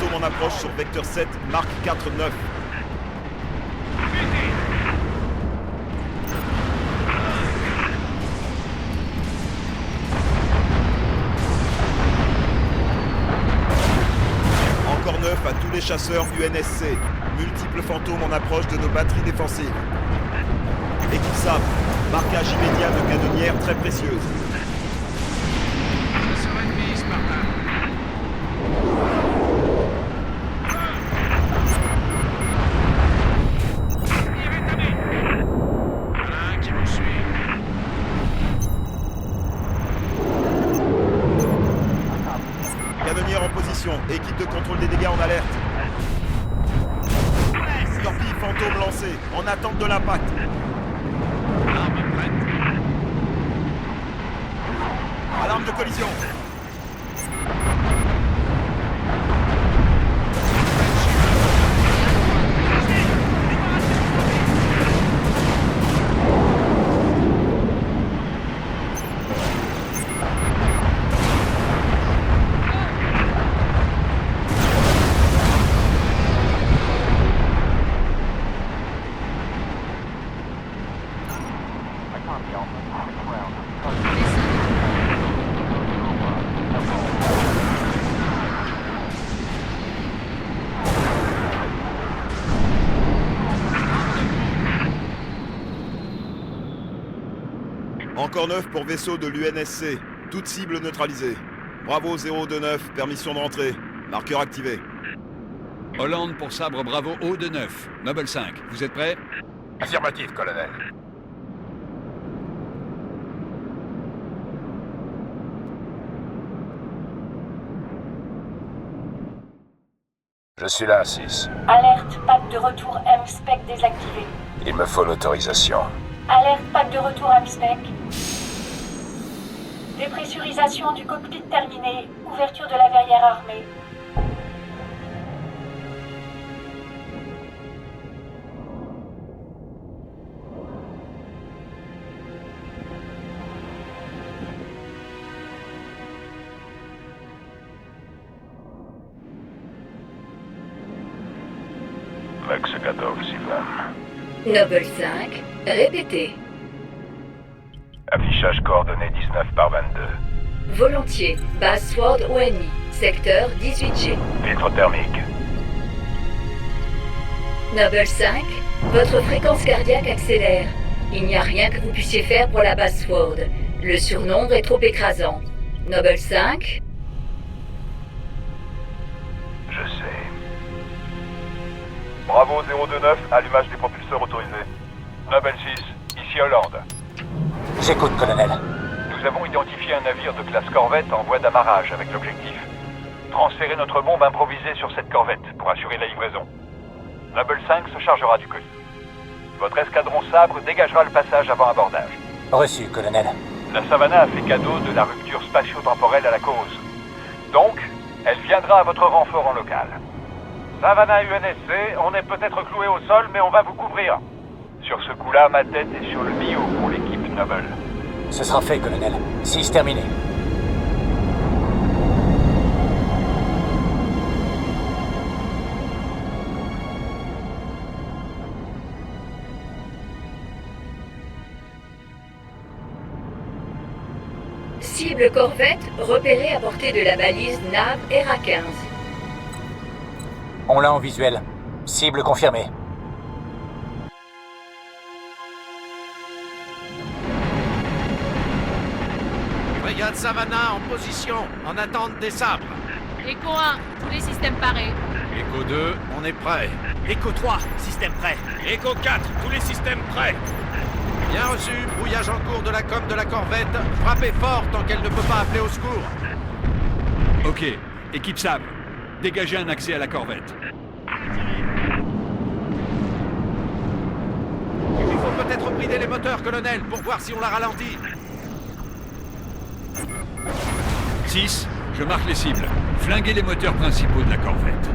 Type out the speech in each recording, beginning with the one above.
fantôme en approche sur vecteur 7, marque 4-9. Encore 9 à tous les chasseurs UNSC. Multiples fantômes en approche de nos batteries défensives. Équipe SAP, marquage immédiat de canonnières très précieuses. Canonnière en position, équipe de contrôle des dégâts en alerte. Torpille fantôme lancée, en attente de l'impact. Arme prête. Alarme de collision. Encore 9 pour vaisseau de l'UNSC. Toute cible neutralisée. Bravo 029, permission de rentrée. Marqueur activé. Hollande pour sabre Bravo haut de 9. Noble 5, vous êtes prêts? Affirmatif, colonel. Je suis là, 6. Alerte, pack de retour M-Spec désactivé. Il me faut l'autorisation. Alerte, pack de retour M-Spec. Dépressurisation du cockpit terminée. Ouverture de la verrière armée. Max 14, Sylvain. Noble 5, répétez. Affichage coordonnées 19 par 22. Volontiers, base Sword ONI, secteur 18G. Filtre thermique. Noble 5, votre fréquence cardiaque accélère. Il n'y a rien que vous puissiez faire pour la base Sword. Le surnombre est trop écrasant. Noble 5, Je sais. Bravo 029, allumage des propulseurs autorisés. Noble 6, ici Hollande. J'écoute, colonel. Nous avons identifié un navire de classe corvette en voie d'amarrage avec l'objectif transférer notre bombe improvisée sur cette corvette pour assurer la livraison. Noble 5 se chargera du colis. Votre escadron sabre dégagera le passage avant abordage. Reçu, colonel. La Savannah a fait cadeau de la rupture spatio-temporelle à la cause. Donc, elle viendra à votre renfort en local. Savannah UNSC, on est peut-être cloué au sol, mais on va vous couvrir. Sur ce coup-là, ma tête est sur le bio pour l'équipe Noble. Ce sera fait, colonel. 6 terminé. cible corvette repérée à portée de la balise NAV ERA-15. On l'a en visuel. Cible confirmée. Brigade Savannah en position, en attente des sabres. Echo 1, tous les systèmes parés. Echo 2, on est prêt. Echo 3, système prêt. Echo 4, tous les systèmes prêts. Bien reçu, brouillage en cours de la coque de la corvette. Frappez fort tant qu'elle ne peut pas appeler au secours. Ok, équipe sabre, dégagez un accès à la corvette. Il faut peut-être brider les moteurs, colonel, pour voir si on la ralentit. 6, je marque les cibles. Flinguez les moteurs principaux de la corvette.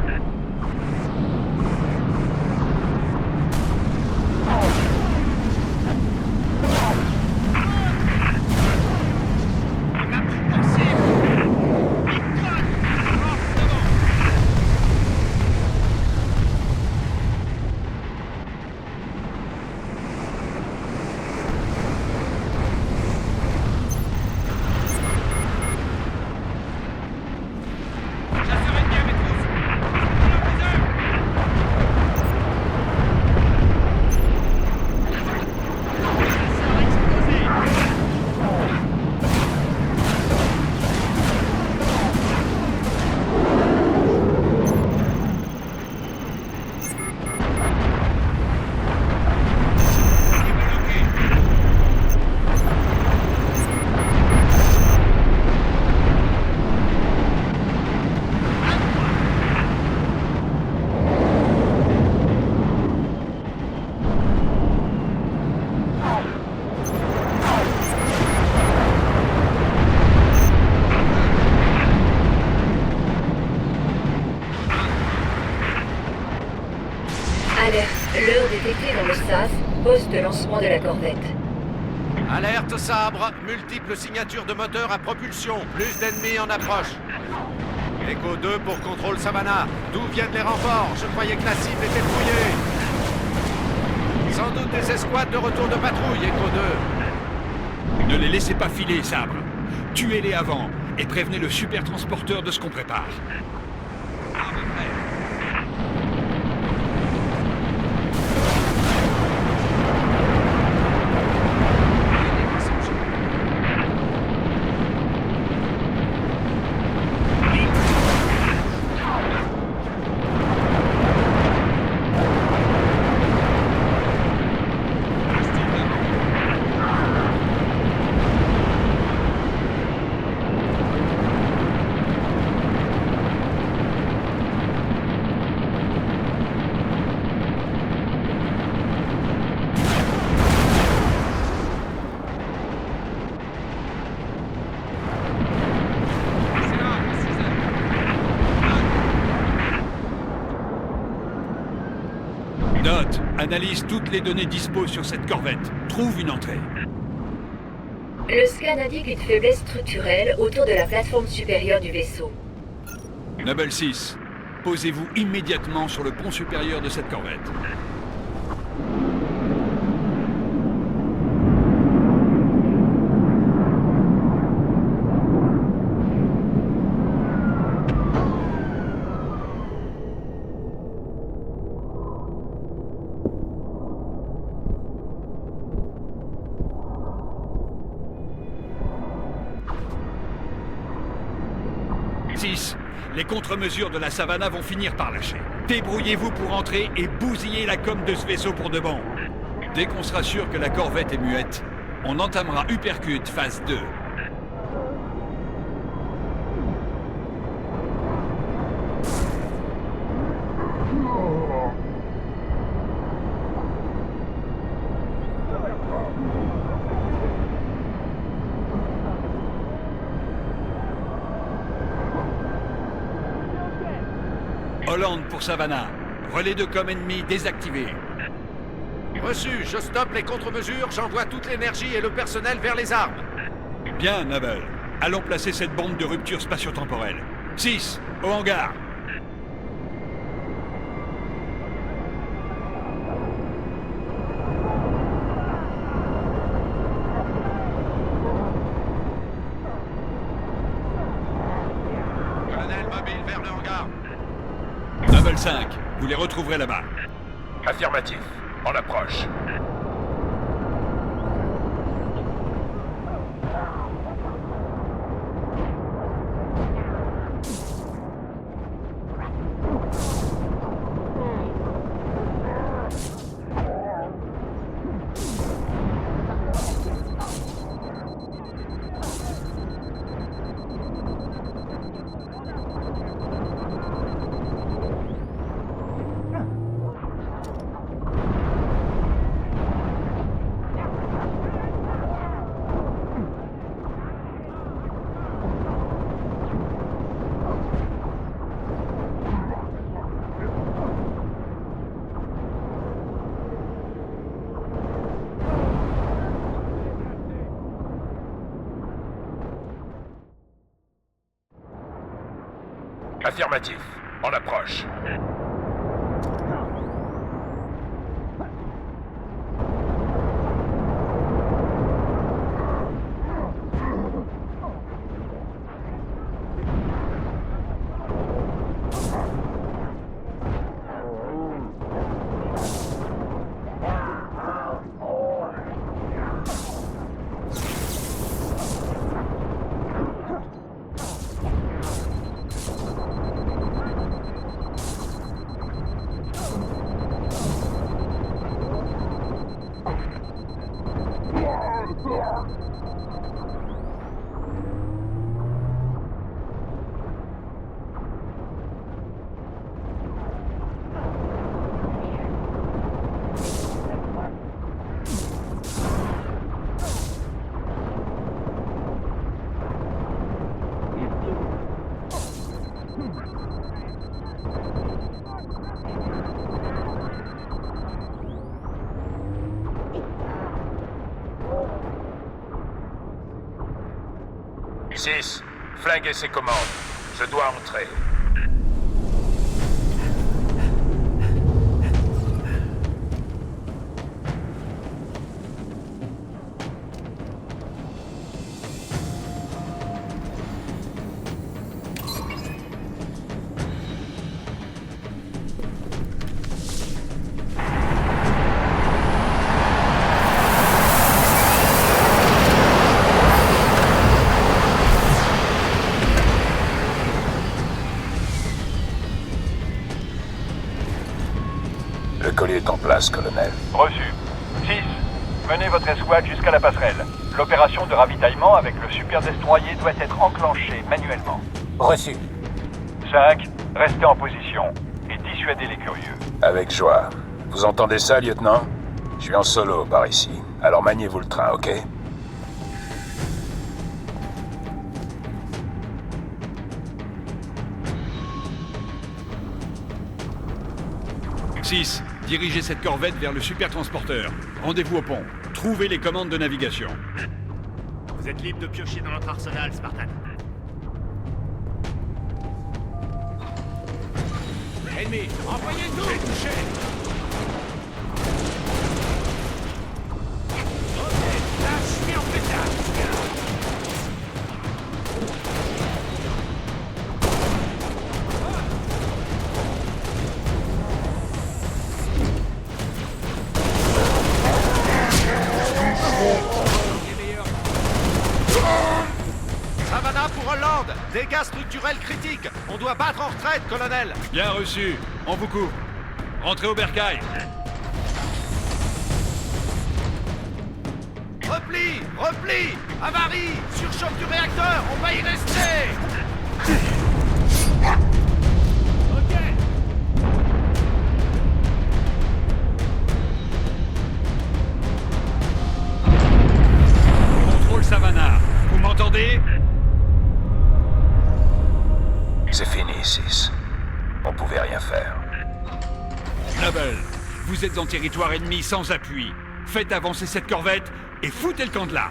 poste de lancement de la corvette. Alerte sabre, multiples signatures de moteurs à propulsion, plus d'ennemis en approche. Echo 2 pour contrôle Savannah. D'où viennent les renforts? Je croyais que la cible était fouillée. Sans doute des escouades de retour de patrouille, Echo 2. Ne les laissez pas filer, Sabre. Tuez-les avant et prévenez le super transporteur de ce qu'on prépare. Note, analyse toutes les données dispo sur cette corvette. Trouve une entrée. Le scan indique une faiblesse structurelle autour de la plateforme supérieure du vaisseau. Noble 6, posez-vous immédiatement sur le pont supérieur de cette corvette. Les contre-mesures de la Savannah vont finir par lâcher. Débrouillez-vous pour entrer et bousiller la com de ce vaisseau pour de bon. Dès qu'on sera sûr que la corvette est muette, on entamera Uppercut phase 2. Hollande pour Savannah. Relais de com ennemi désactivé. Reçu, je stoppe les contre-mesures, j'envoie toute l'énergie et le personnel vers les armes. Bien, Noble. Allons placer cette bombe de rupture spatio-temporelle. 6, au hangar. Colonel mobile vers le hangar. Noble 5, vous les retrouverez là-bas. Affirmatif. On approche. Affirmatif. On approche. 6, flinguez ses commandes. Je dois entrer. Le colis est en place, colonel. Reçu. 6, menez votre escouade jusqu'à la passerelle. L'opération de ravitaillement avec le super destroyer doit être enclenchée manuellement. Reçu. 5, restez en position et dissuadez les curieux. Avec joie. Vous entendez ça, lieutenant? Je suis en solo par ici. Alors maniez-vous le train, ok? Six, dirigez cette corvette vers le supertransporteur. Rendez-vous au pont. Trouvez les commandes de navigation. Vous êtes libre de piocher dans notre arsenal, Spartan. Ennemi, envoyez tout! J'ai touché! Ok, lâche-moi en pétard! Savannah pour Hollande! Dégâts structurels critiques! On doit battre en retraite, colonel! Bien reçu. On vous couvre. Rentrez au bercail. Repli! Repli! Avarie! Surchoc du réacteur! On va y rester! Ok! Contrôle Savannah. Vous m'entendez? C'est fini, 6. On pouvait rien faire. Noble, vous êtes en territoire ennemi sans appui. Faites avancer cette corvette et foutez le camp de là.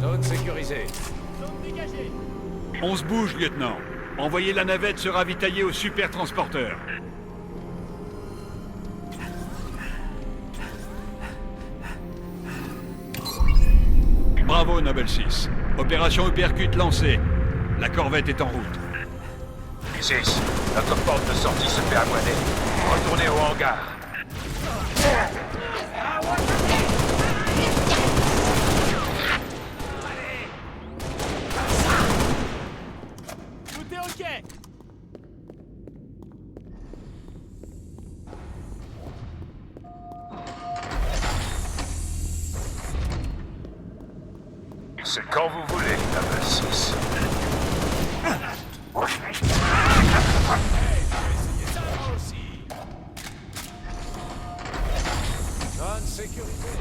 Zone sécurisée. On se bouge, lieutenant. Envoyez la navette se ravitailler au supertransporteur. Bravo, Noble 6. Opération Uppercut lancée. La corvette est en route. 6, notre porte de sortie se fait avoiner. Retournez au hangar. Tout est ok. C'est quand vous voulez, Noble 6. Zone sécurisée.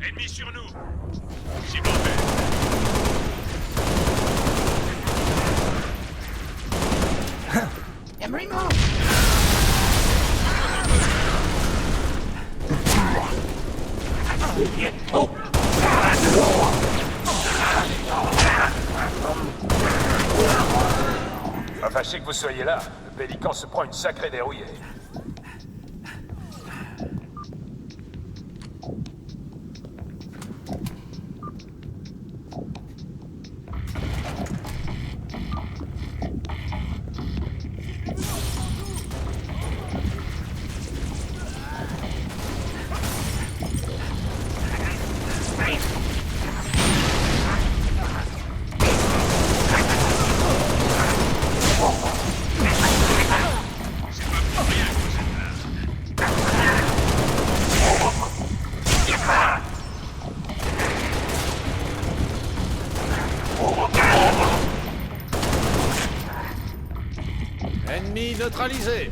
Ennemi sur nous. Cible en vue. Pas fâché que vous soyez là. Le Pélican se prend une sacrée dérouillée. ennemi neutralisé.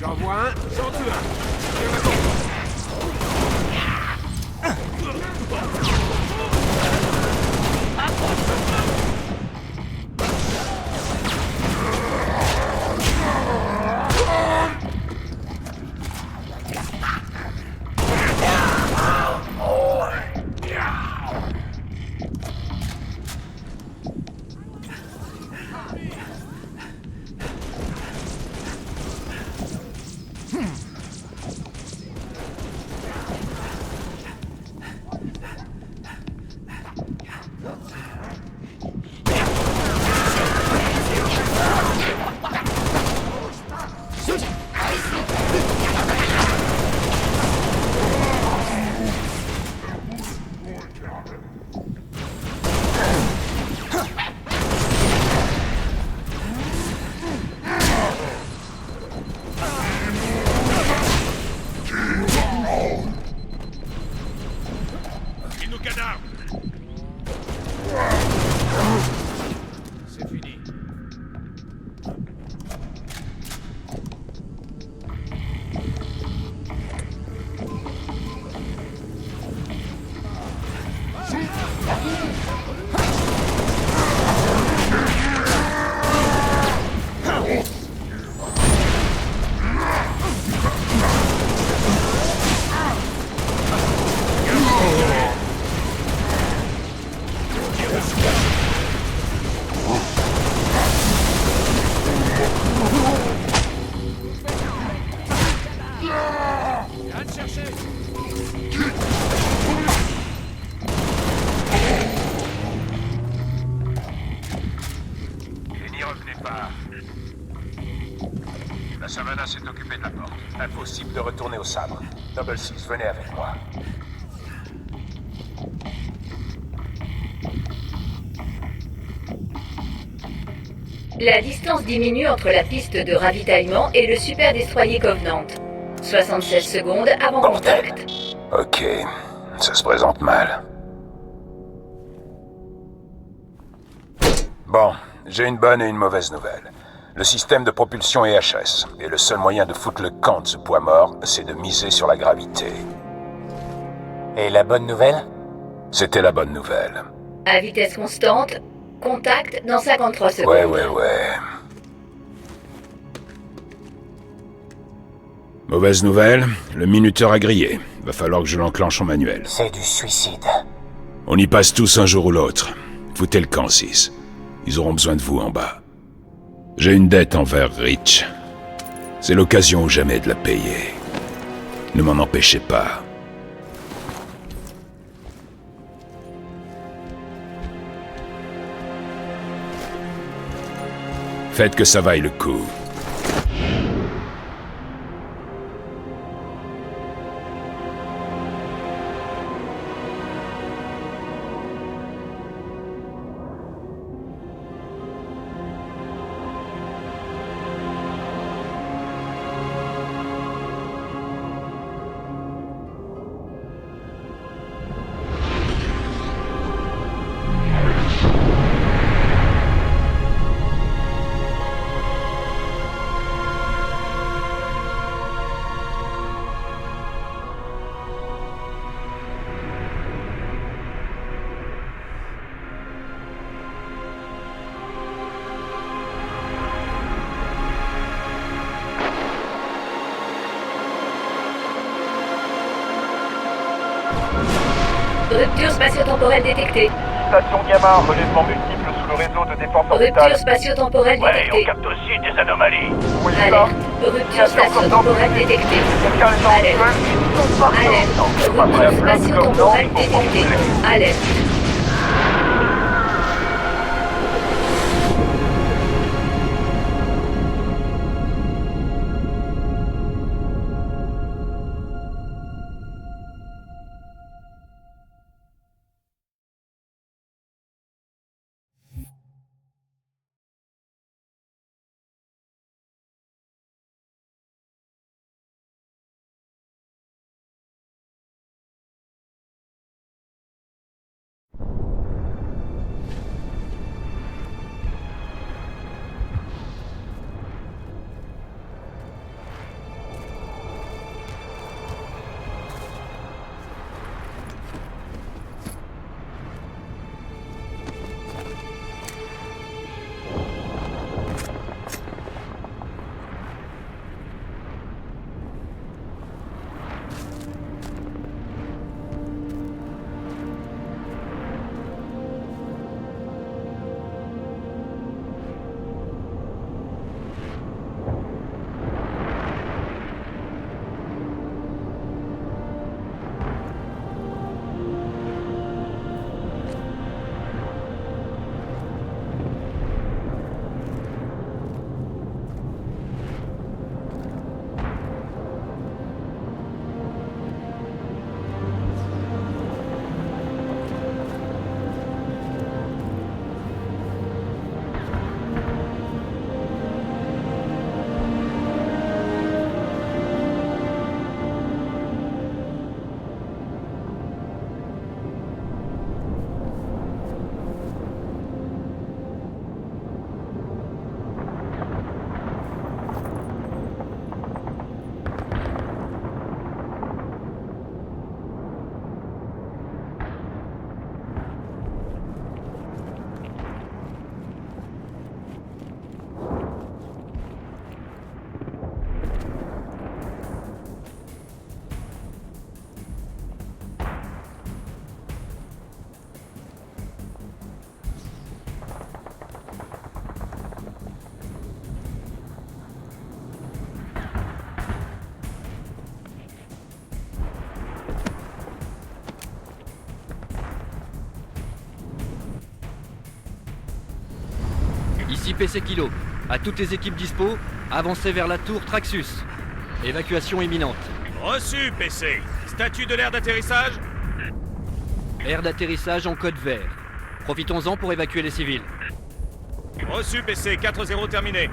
J'en vois un, j'en tue un. Il nous cadavre. C'est fini. Viens te chercher. Et n'y revenez pas. La Savannah s'est occupée de la porte. Impossible de retourner au sabre. Double 6, venez avec moi. La distance diminue entre la piste de ravitaillement et le super destroyer Covenant. 76 secondes avant Bordel. contact. Ok, ça se présente mal. Bon, j'ai une bonne et une mauvaise nouvelle. Le système de propulsion est HS, et le seul moyen de foutre le camp de ce poids mort, c'est de miser sur la gravité. Et la bonne nouvelle? C'était la bonne nouvelle. À vitesse constante, contact dans 53 secondes. Ouais. Mauvaise nouvelle, le minuteur a grillé. Va falloir que je l'enclenche en manuel. C'est du suicide. On y passe tous un jour ou l'autre. Foutez le camp 6. Ils auront besoin de vous en bas. J'ai une dette envers Rich. C'est l'occasion ou jamais de la payer. Ne m'en empêchez pas. Faites que ça vaille le coup. Rupture spatio-temporelle détectée. Station Gamma, relèvement multiple sous le réseau de défense Rupture orbitale. spatio-temporelle détectée. capte aussi des anomalies. Alerte. Rupture spatio-temporelle détectée. Alerte. Alerte. Rupture spatio-temporelle détectée. Alerte. Ici PC Kilo. À toutes les équipes dispo, avancez vers la tour Traxus. Évacuation imminente. Reçu, PC. Statut de l'aire d'atterrissage? Aire d'atterrissage en code vert. Profitons-en pour évacuer les civils. Reçu, PC. 4-0 terminé.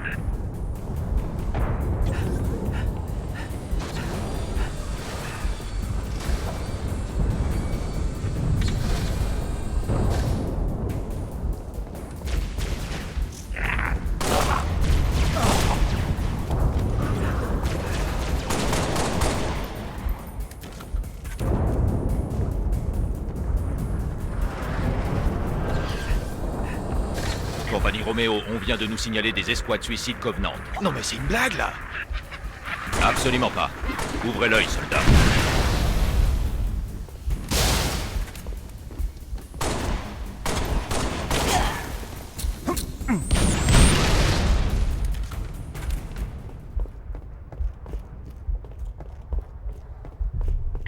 Compagnie Roméo, on vient de nous signaler des escouades suicides Covenant. Non mais c'est une blague là. Absolument pas. Ouvrez l'œil, soldat.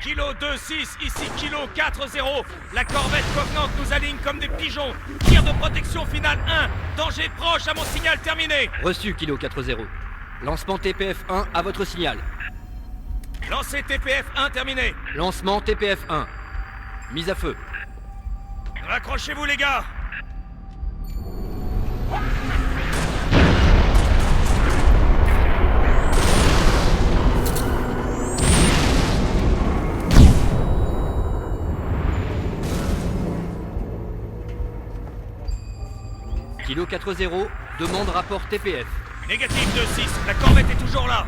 Kilo 2-6, ici Kilo 4-0. La corvette Covenant nous aligne comme des pigeons. Tir de protection finale 1. Danger proche à mon signal terminé. Reçu, Kilo 4-0. Lancement TPF-1 à votre signal. Lancez TPF-1 terminé. Lancement TPF-1. Mise à feu. Raccrochez-vous les gars. Kilo 4-0, demande rapport TPF. Négatif 2-6, la corvette est toujours là.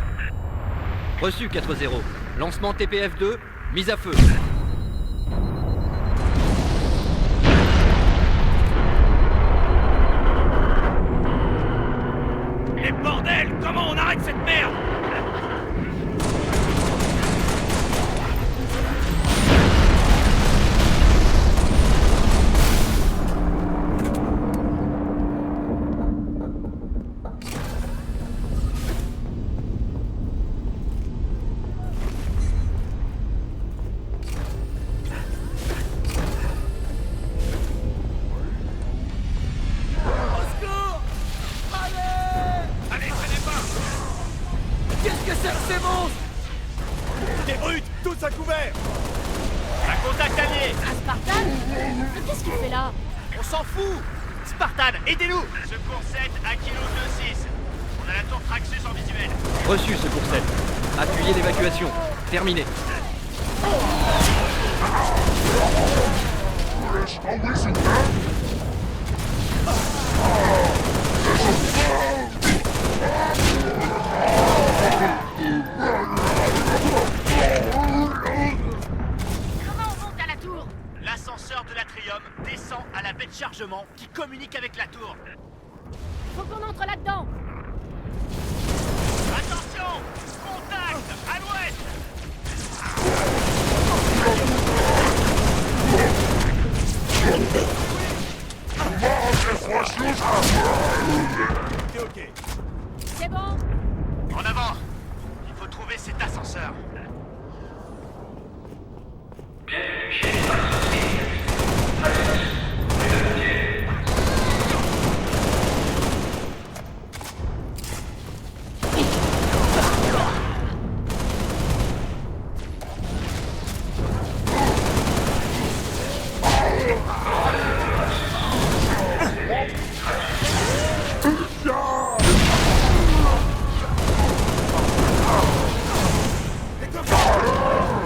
Reçu 4-0. Lancement TPF-2, mise à feu. Et bordel, comment on arrête cette merde? Reçu, secours 7. Appuyez l'évacuation. Terminé. Comment on monte à la tour? L'ascenseur de l'Atrium descend à la baie de chargement qui communique avec la tour. Faut qu'on entre là-dedans. Attention! Contact! À l'ouest! T'es ok. C'est bon? En avant! Il faut trouver cet ascenseur.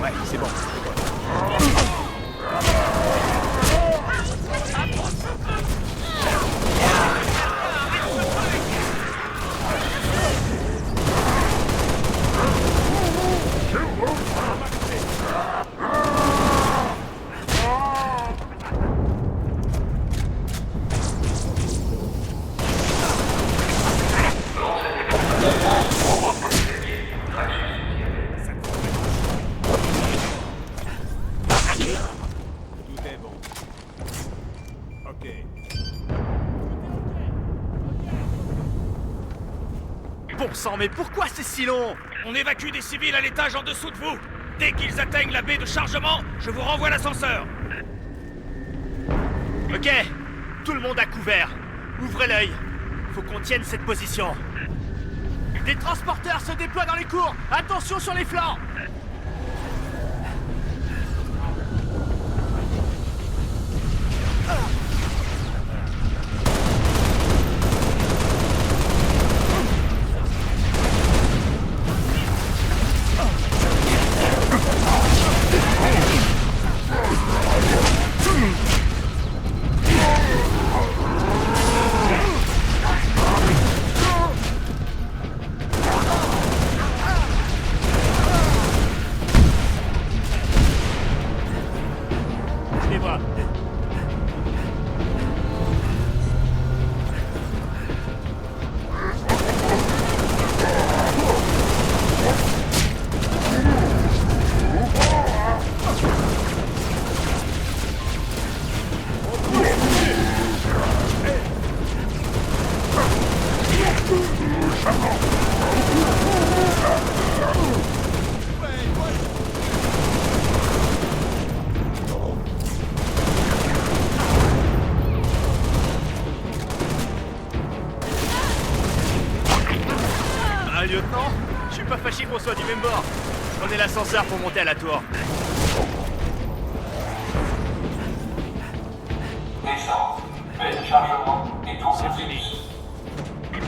Ouais, c'est bon. Tout est bon. Ok. Bon sang, mais pourquoi c'est si long? On évacue des civils à l'étage en dessous de vous. Dès qu'ils atteignent la baie de chargement, je vous renvoie l'ascenseur. Ok, tout le monde à couvert. Ouvrez l'œil. Faut qu'on tienne cette position. Des transporteurs se déploient dans les cours. Attention sur les flancs. Les vois. Ah, lieutenant, je suis pas fâché qu'on soit du même bord. Prenez l'ascenseur pour monter à la tour. C'est fini.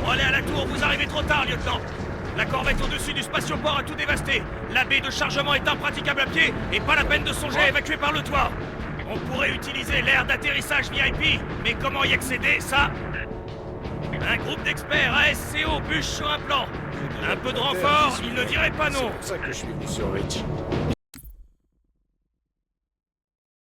Pour aller à la tour, vous arrivez trop tard, lieutenant. La corvette au-dessus du spatioport a tout dévasté. La baie de chargement est impraticable à pied et pas la peine de songer à évacuer par le toit. On pourrait utiliser l'aire d'atterrissage VIP, mais comment y accéder, ça? Un groupe d'experts ASCO bûche sur un plan. Un peu de renfort, il ne dirait pas non. C'est pour ça que je suis venu sur Rich.